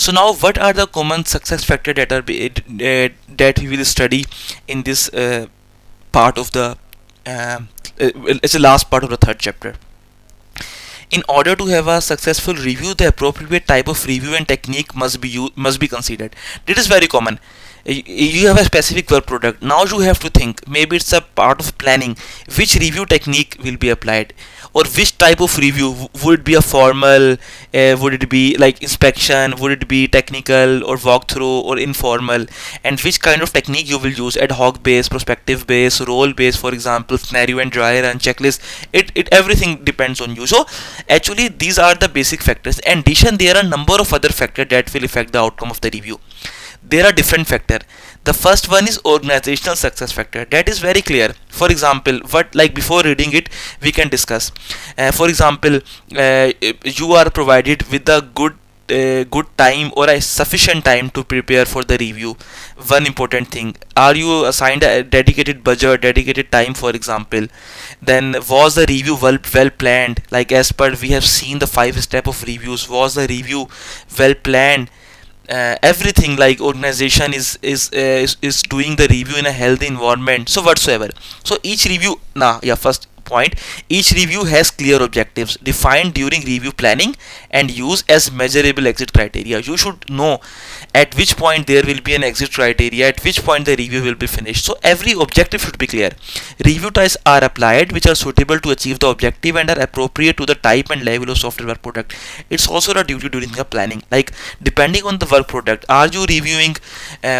So now, what are the common success factors that we will study in this part of the it's the last part of the third chapter. In order to have a successful review, the appropriate type of review and technique must be considered. This is very common. You have a specific work product. Now you have to think. Maybe it's a part of planning. Which review technique will be applied, or which type of review would it be a formal? Would it be like inspection? Would it be technical or walkthrough or informal? And which kind of technique you will use? Ad hoc base, prospective base, role base, for example, scenario and dry run checklist. It everything depends on you. So actually, these are the basic factors. In addition, there are a number of other factors that will affect the outcome of the review. There are different factors. The first one is organizational success factor. That is very clear. For example, what, like, before reading it we can discuss. For example, you are provided with a good time or a sufficient time to prepare for the review. One important thing, are you assigned a dedicated budget, dedicated time, for example? Then was the review well planned, like as per we have seen the 5 step of reviews? Was the review well planned? Everything, like organization is doing the review in a healthy environment, so whatsoever. So each review, first point, each review has clear objectives defined during review planning and use as measurable exit criteria. You should know at which point there will be an exit criteria, at which point the review will be finished. So every objective should be clear. Review types are applied which are suitable to achieve the objective and are appropriate to the type and level of software work product. It's also a duty during the planning, like depending on the work product. Are you reviewing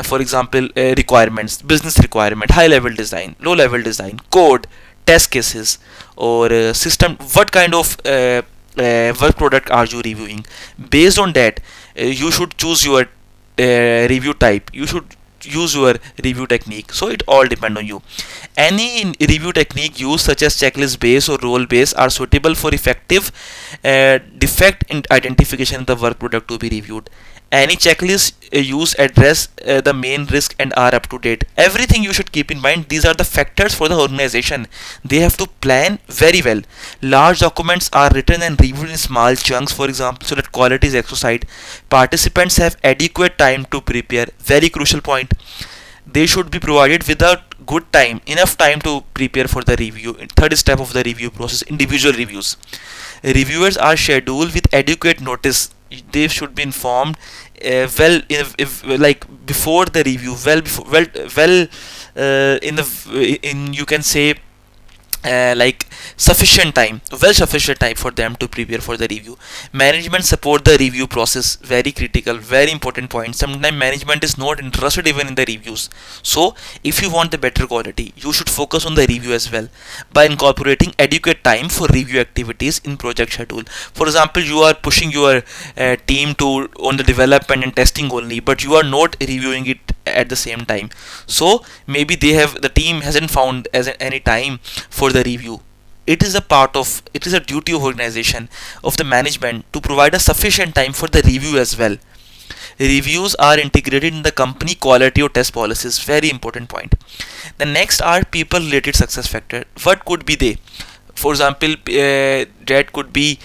for example requirements, business requirement, high level design, low level design, code, test cases, or system? What kind of work product are you reviewing? Based on that, you should choose your review type, you should use your review technique. So it all depend on you. Any review technique used, such as checklist based or role based, are suitable for effective defect identification of the work product to be reviewed. Any checklist used address the main risk and are up to date. Everything you should keep in mind. These are the factors for the organization. They have to plan very well. Large documents are written and reviewed in small chunks, for example, so that quality is exercised. Participants have adequate time to prepare. Very crucial point. They should be provided with a good time, enough time to prepare for the review. Third step of the review process, individual reviews. Reviewers are scheduled with adequate notice. They should be informed if like before the review, in you can say like sufficient time for them to prepare for the review. Management support the review process. Very critical, very important point. Sometimes management is not interested even in the reviews. So if you want the better quality, you should focus on the review as well by incorporating adequate time for review activities in project schedule. For example, you are pushing your team to on the development and testing only, but you are not reviewing it at the same time. So maybe the team hasn't found any time for the review. It is a duty of organization, of the management, to provide a sufficient time for the review as well. Reviews are integrated in the company quality or test policies. Very important point. The next are people related success factor. What could be they? For example, that could be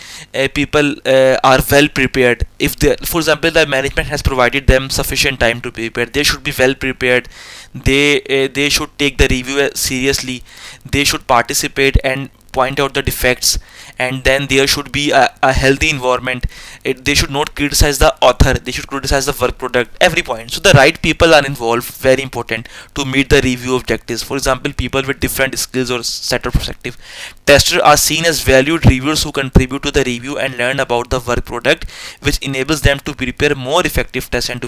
people are well prepared. If for example, the management has provided them sufficient time to prepare, they should be well prepared. They should take the review seriously. They should participate and point out the defects, and then there should be a healthy environment. They should not criticize the author, they should criticize the work product, every point. So the right people are involved, very important, to meet the review objectives. For example, people with different skills or set of perspective. Testers are seen as valued reviewers who contribute to the review and learn about the work product, which enables them to prepare more effective tests and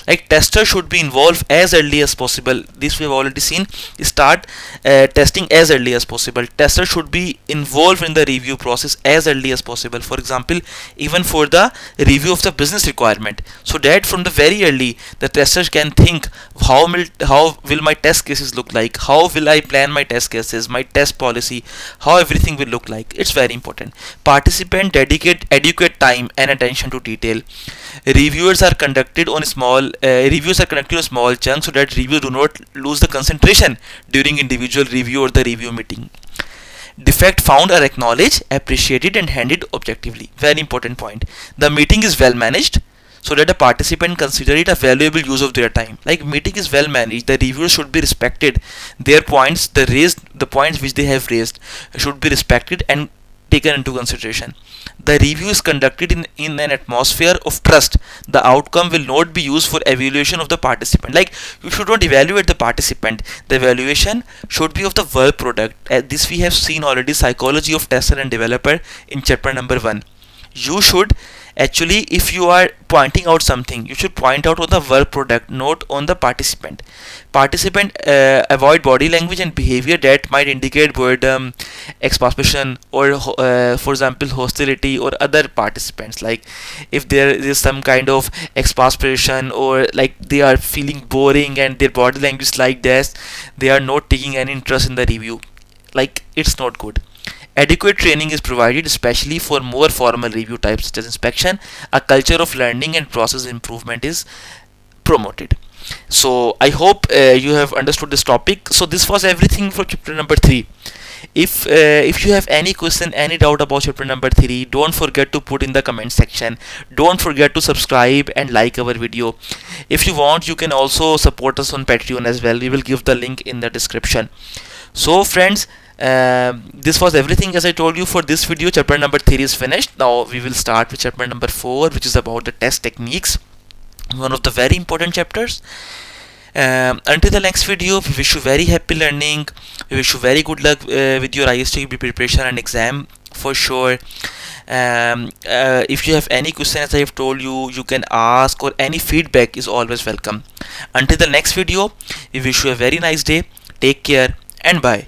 like testers should be involved as early as possible. This we have already seen. Start testing as early as possible. Testers should be involved in the review process as early as possible. For example, even for the review of the business requirement, so that from the very early the testers can think, how will my test cases look like, how will I plan my test cases, my test policy, how everything will look like. It's very important. Participant dedicate adequate time and attention to detail. Reviews are conducted on small chunks, so that reviewers do not lose the concentration during individual review or the review meeting. Defect found are acknowledged, appreciated, and handled objectively. Very important point. The meeting is well managed, so that the participant consider it a valuable use of their time. Like meeting is well managed, the reviewers should be respected, their points, the points which they have raised should be respected and taken into consideration. The review is conducted in an atmosphere of trust. The outcome will not be used for evaluation of the participant. Like you should not evaluate the participant. The evaluation should be of the work product. This we have seen already, psychology of tester and developer in chapter number 1. You should actually, if you are pointing out something, you should point out on the work product, not on the participant. Avoid body language and behavior that might indicate boredom, exasperation, or for example hostility, or other participants. Like if there is some kind of exasperation, or like they are feeling boring and their body language is like this, they are not taking any interest in the review, like it's not good. Adequate training is provided, especially for more formal review types such as inspection. A culture of learning and process improvement is promoted. So I hope you have understood this topic. So this was everything for chapter number 3. If you have any question, any doubt about chapter number 3, don't forget to put in the comment section. Don't forget to subscribe and like our video. If you want, you can also support us on Patreon as well. We will give the link in the description. So friends, this was everything. As I told you, for this video chapter number 3 is finished. Now we will start with chapter number 4, which is about the test techniques, one of the very important chapters. Until the next video, we wish you very happy learning. We wish you very good luck with your ISTQB preparation and exam for sure. If you have any question, as I have told you, you can ask, or any feedback is always welcome. Until the next video, we wish you a very nice day. Take care and bye.